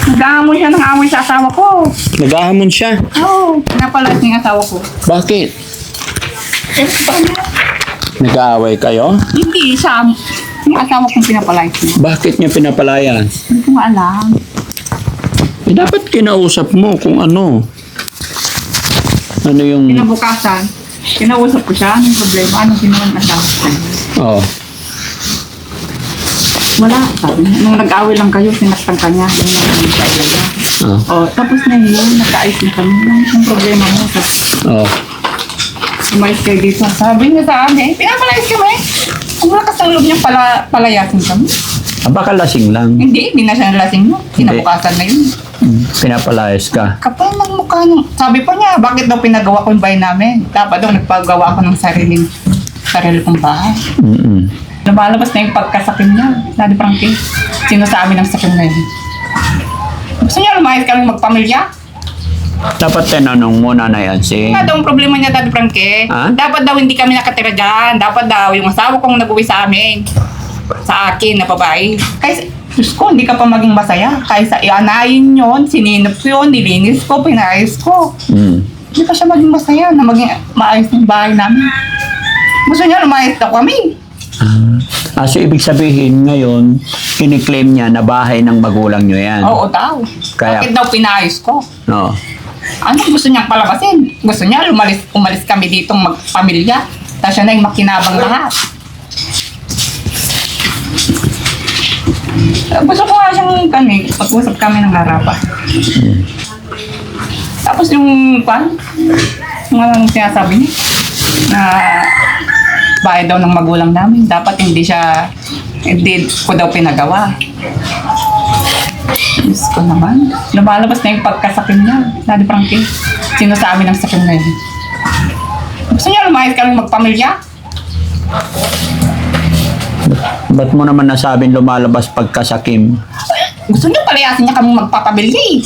Nag-aamon siya ng amoy sa asawa ko. Nag-ahamon siya. Oo, pinapalayas niya yung asawa ko. Bakit? Eh, paano? Nag-aaway kayo? Hindi, siya. Yung asawa kong pinapalayas niya. Bakit niya pinapalayan? Hindi ko nga alam. Eh, dapat kinausap mo kung ano. Ano yung... Kinabukasan, kinausap ko siya. Anong problema? Anong ginawa ng asawa ko? Oh. Wala, sabi niya. Nung nag-away lang kayo, sinaktan ka niya. Yung nag-away niya. Oh. Oh, tapos na yun, nagkaayos na kami. Yung problema mo, sabi, Oh. umalis kayo dito. Sabi niya sa amin, pinapalayas kami. Kung lakas ng loob niya palayasin kami. Ah, baka lasing lang. Hindi na siya nalasing mo. Kinabukasan na yun. Pinapalayas ka. Kapal ng mukha nung, sabi pa niya, bakit daw pinagawa ko yung bahay namin? Dapat daw nagpagawa ko ng sarili kong bahay. Mm-mm. Lumalabas na yung pagkasakin niya. Daddy Frankie, sino sa amin ang sakin na yun? Gusto niya lumayas kami magpamilya? Dapat tinanong mo, Nanay Ansing. Nga daw ang problema niya, Daddy Frankie. Ha? Dapat daw hindi kami nakatira dyan. Dapat daw yung asawa kong nag-uwi sa amin. Sa akin na babae. Kaya, Diyos ko, hindi ka pa maging masaya. Kaysa ianayin yun, sininap yun, nilinis ko, pinayos ko. Mm. Hindi pa siya maging masaya na maging maayos ng bahay namin. Gusto niya lumayas daw kami. So ibig sabihin ngayon, kiniklaim niya na bahay ng magulang niyo yan. Oo daw. Kaya- Bakit daw pinayos ko? No. Anong gusto niyang palabasin? Gusto niya umalis kami ditong magpamilya. Tapos siya na yung makinabang lahat. Gusto ko nga siyang pag-usap kami ng harapan. Tapos yung anong sinasabi niya, na bahay daw ng magulang namin. Dapat hindi ko daw pinagawa. Diyos ko naman. Lumalabas na yung pagkasakin niya. Daddy Frankie, sino sa amin ang sakin na yun? Gusto niya lumayas kami magpamilya? Ba't mo naman nasabing lumalabas pagkasakim? Gusto niya palayasin niya kami magpapamilya eh.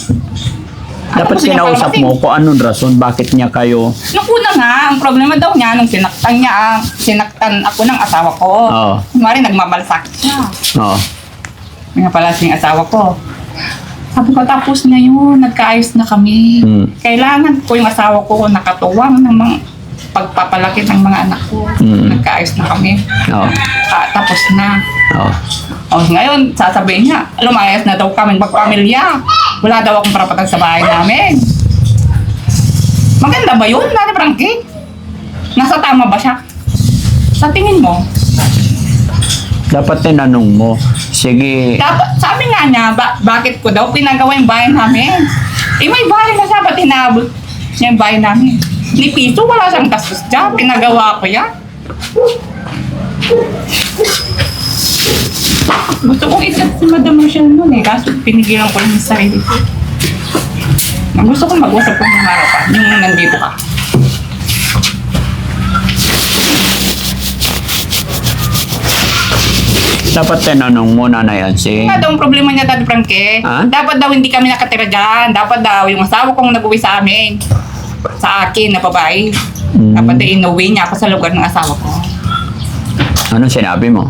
Dapat gusto niya kinausap palabasin? mo kung anong rason, bakit niya kayo... Nung una nga, ang problema daw niya, nung sinaktan ako ng asawa ko. Oo. Kumari, nagmabalsakit siya. Oh. Nga pala yung asawa ko. Sabi ko, tapos na yun, nagkaayos na kami. Kailangan ko yung asawa ko nakatuwang ng mga pagpapalaki ng mga anak ko. Nagkaayos na kami. Oh. Tapos na. Oh. O ngayon, sasabihin niya, lumayas na daw kami magpamilya. Wala daw akong karapatan sa bahay namin. Maganda ba yun, Nanay Frankie? Nasa tama ba siya? Sa tingin mo? Dapat tinanong mo. Sige. Dapat, sabi nga niya, bakit ko daw pinagawa yung bahay namin? Eh, may bahay na siya, ba't tinabot niya yung bahay namin? Ni piso, wala siyang gastos dyan. Pinagawa ko yan. Gusto kong ikat si Madam Rochelle nun eh, kaso pinigilan ko lang yung sarili ko. Gusto kong mag-usap ko ng harapan, yung nandito ka. Dapat tinanong mo, Nanay Ansing. Nga daw ang problema niya, Daddy Frankie. Ha? Dapat daw hindi kami nakatira dyan. Dapat daw yung asawa kong nag-uwi sa amin. Sa akin na babae. Dapat inuwi niya ako sa lugar ng asawa ko. Anong sinabi mo?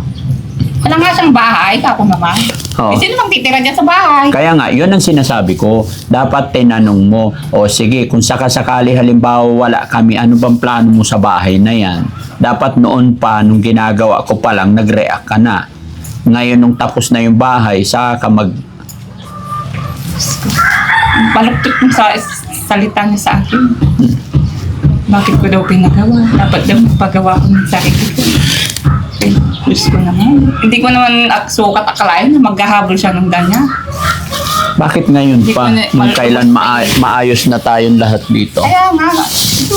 Wala nga siyang bahay, ako naman. Oo. Eh, sino mang titira dyan sa bahay? Kaya nga, yun ang sinasabi ko. Dapat tinanong mo. O sige, kung sakasakali halimbawa wala kami, ano bang plano mo sa bahay na yan? Dapat noon pa, nung ginagawa ko pa lang, nag-react ka na. Ngayon, nung tapos na yung bahay, saka ka Baluktot yung salita niya sa akin. Bakit ko daw pinagawa? Dapat daw magpagawa ko ng sarili ko. Eh, Diyos ko naman. Hindi ko naman sukat akalain na maghahabol siya ng ganyan. Bakit ngayon Hindi pa? ko na- Nung kailan maayos na tayong lahat dito? Kaya nga, ito,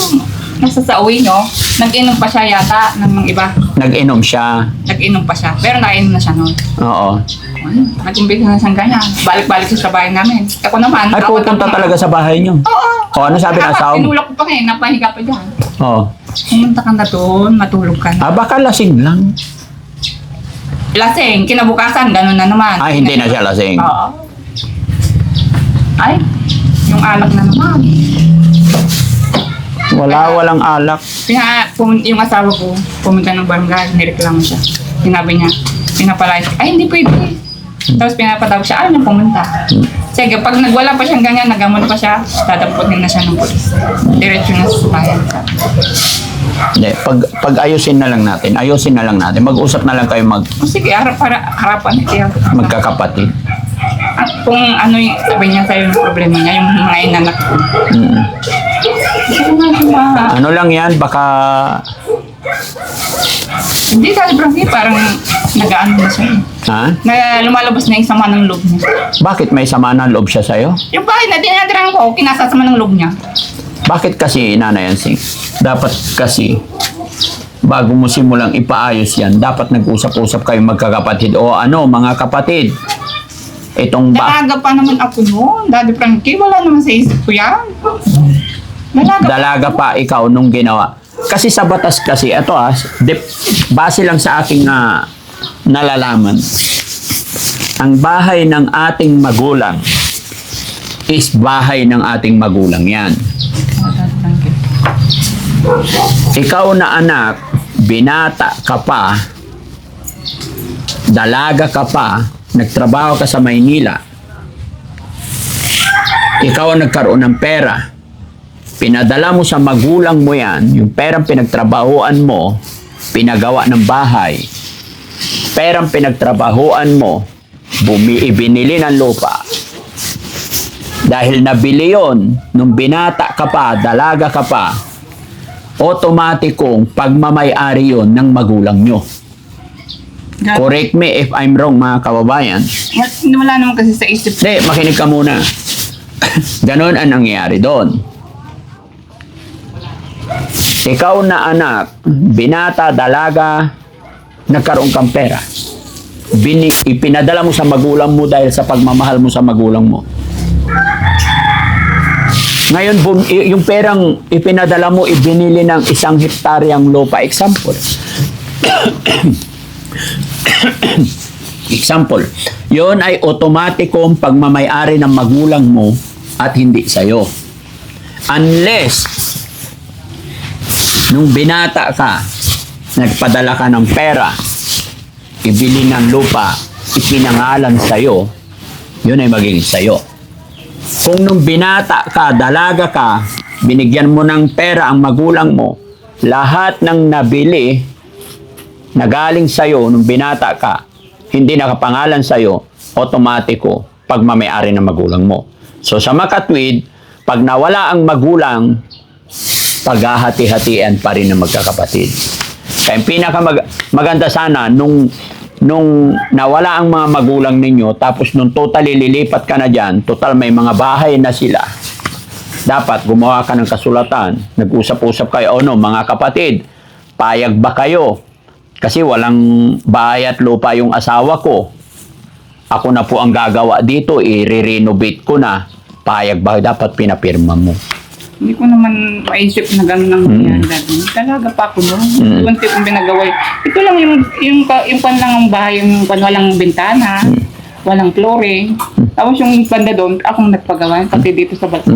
nasa sa uwi nyo, nag-inom pa siya yata ng mga iba. Nag-inom siya. Nag-inom pa siya. Pero nainom na siya noon. Oo. Nag-umpisa na siyang ganyan. Balik-balik siya sa bahay namin. Ako naman. Ay, ako pupunta naman. talaga sa bahay niyo. Oo. O, ano sabi ng asawa mo? Tinulak ko pa ngayon, napahiga pa dyan. Oo. Pumunta ka na doon, matulog ka na. Ah, baka lasing lang. Lasing, kinabukasan, gano'n na naman. Ah, hindi na siya lasing. Oo. Ay, yung alak na naman. Walang alak. Yung asawa ko, pumunta ng barangay, nireklamo siya. Sinabi niya, pinapalayas. Ay, hindi pwede. Tapos pinapatawag siya, ayaw niya pumunta. Sige, pag nagwala pa siyang ganyan, nagamon pa siya, dadamputin na siya ng pulis. Diretso na sa bayan. Hindi, pag ayusin na lang natin. Mag-usap na lang kayo O sige, harapan. magkakapatid. Kung ano yung sabi niya sa'yo yung problema niya, yung mga inanak ko. Ano lang yan, baka Hindi, Daddy Frankie, parang nag-ano na siya. ha? Na lumalabas na yung sama ng loob niya. Bakit may sama ng loob siya sa'yo? Yung bahay na dinadirahan ko, kinasasama ng loob niya. Bakit kasi, Nanay Ansing? Dapat kasi, bago mo simulang ipaayos yan, dapat nag-usap-usap kayo magkakapatid. O ano, mga kapatid, itong Dalaga pa naman ako noon, Daddy Frankie. Wala naman sa isip ko yan. dalaga pa ikaw nung ginawa. Kasi sa batas kasi, ito base lang sa aking nalalaman, ang bahay ng ating magulang is bahay ng ating magulang yan. Ikaw na anak, binata ka pa, dalaga ka pa, nagtrabaho ka sa Maynila, ikaw ang nagkaroon ng pera, pinadala mo sa magulang mo yan, yung perang pinagtrabahoan mo, pinagawa ng bahay, perang pinagtrabahoan mo, ibinili ng lupa. Dahil nabili yon, nung binata ka pa, dalaga ka pa, otomatikong pagmamay-ari yon ng magulang nyo. Correct me if I'm wrong, mga kababayan. Wala naman kasi sa isip. Hindi, makinig ka muna. Ganon ang nangyayari doon. Ikaw na anak, binata, dalaga, nagkaroon kang pera. Ipinadala mo sa magulang mo dahil sa pagmamahal mo sa magulang mo. Ngayon, yung perang ipinadala mo, ibinili ng 1 hektaryang lupa. Example. Example. Yon ay otomatikong pagmamay-ari ng magulang mo at hindi sa'yo. Unless nung binata ka, nagpadala ka ng pera, ibili ng lupa, ipinangalan sa'yo, yun ay magiging sa'yo. Kung nung binata ka, dalaga ka, binigyan mo ng pera ang magulang mo, lahat ng nabili na galing sa'yo nung binata ka, hindi nakapangalan sa'yo, otomatiko, pagmamayari ng magulang mo. So sa makatwid, pag nawala ang magulang, paghahati-hatian pa rin ng magkakapatid. Kaya maganda sana nung nawala ang mga magulang ninyo, tapos nung totally lilipat ka na dyan, total may mga bahay na sila, dapat gumawa ka ng kasulatan, nag-usap-usap kayo, mga kapatid, payag ba kayo? Kasi walang bahay at lupa yung asawa ko. Ako na po ang gagawa dito, i-renovate ko na. Payag ba? Dapat pinapirma mo. Hindi ko naman maisip na gano'n ang nangyari dati. Talaga pa ako noon. Yung tipong binagawa. Ito lang yung pan lang ang bahay, yung pan walang bintana, walang flooring. Tapos yung banda doon, akong nagpagawa, pati dito sa bato.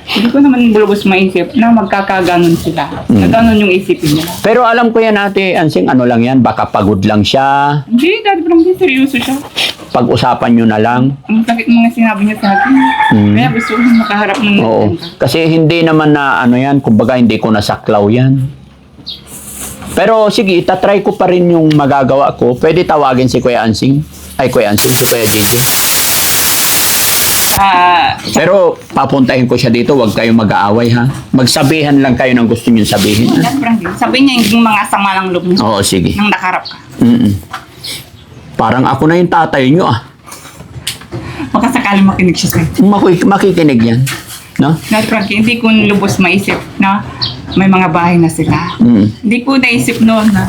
Hindi ko naman bulubos maisip na magkakaganon sila. Na gano'n yung isipin nila. Pero alam ko yan, Ate Ansing, ano lang yan, baka pagod lang siya. Hindi, Daddy Frankie, seryoso siya. Pag-usapan nyo na lang. Ang sakit mga sinabi niya sa akin. Kaya gusto ko makaharap ng Oo. Kasi hindi naman na yan, kumbaga hindi ko nasaklaw yan. Pero sige, itatry ko pa rin yung magagawa ko. Pwede tawagin si Kuya Ansing. Ay, Kuya Ansing, si Kuya JJ. Pero papuntahin ko siya dito, huwag kayong mag-aaway ha. Magsabihan lang kayo ng gusto niyo sabihin. Ha? Daddy Frankie, sabi niya yung mga sama ng loob niya. Oo, sige. Nang nakarap ka. Parang ako na yung tatay niyo Baka sakali makinig siya sa'yo. Makikinig yan. No? Daddy Frankie, hindi ko lubos maisip na may mga bahay na sila. Hindi ko naisip noon na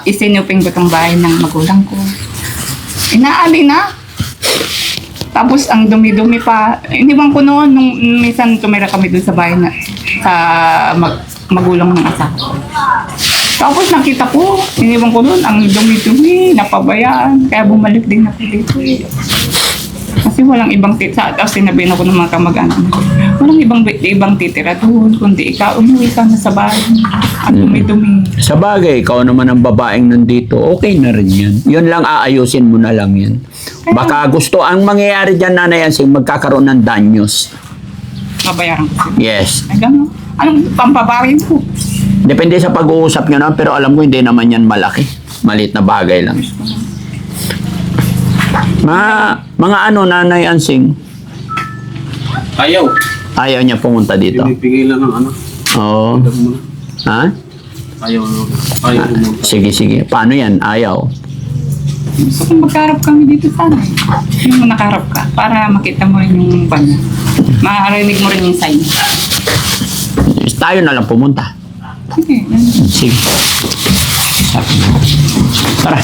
isinupin ko tong bahay ng magulang ko. Inaali na. Tapos ang dumi-dumi pa. Iniwan ko noon nung minsan tumira kami doon sa bahay na sa magulang ng asawa. Tapos nakita ko, iniwan ko noon ang dumi-dumi, napabayaan. Kaya bumalik din ako dito. Kasi walang ibang titira. Tapos sinabihin ako ng mga kamag-anak. Walang ibang titira doon. Kundi ikaw, umuwi ka na sa bahay. At dumi-dumi. Sa bagay, ikaw naman ang babaeng nandito, okay na rin yan. Yun lang, aayusin mo na lang yan. Baka gusto, ang mangyayari dyan, Nanay Ansing, magkakaroon ng danyos. Mabayaran ko sila. Yes. Ay, gano'n. Anong pampabarin ko? Depende sa pag-uusap nyo na, pero alam ko hindi naman yan malaki. Maliit na bagay lang. Mga ano, Nanay Ansing, Ayaw. ayaw niya pumunta dito. Pinipigilan ng ano. Oo. Ha? Ayaw. Ayaw mo. Sige. Paano yan? Ayaw. Gusto kong magkaharap kami dito sana. Yung nakaharap ka. Para makita mo rin yung banyo. Marinig mo rin yung sign. Tayo na lang pumunta. Sige. Sige. Tara.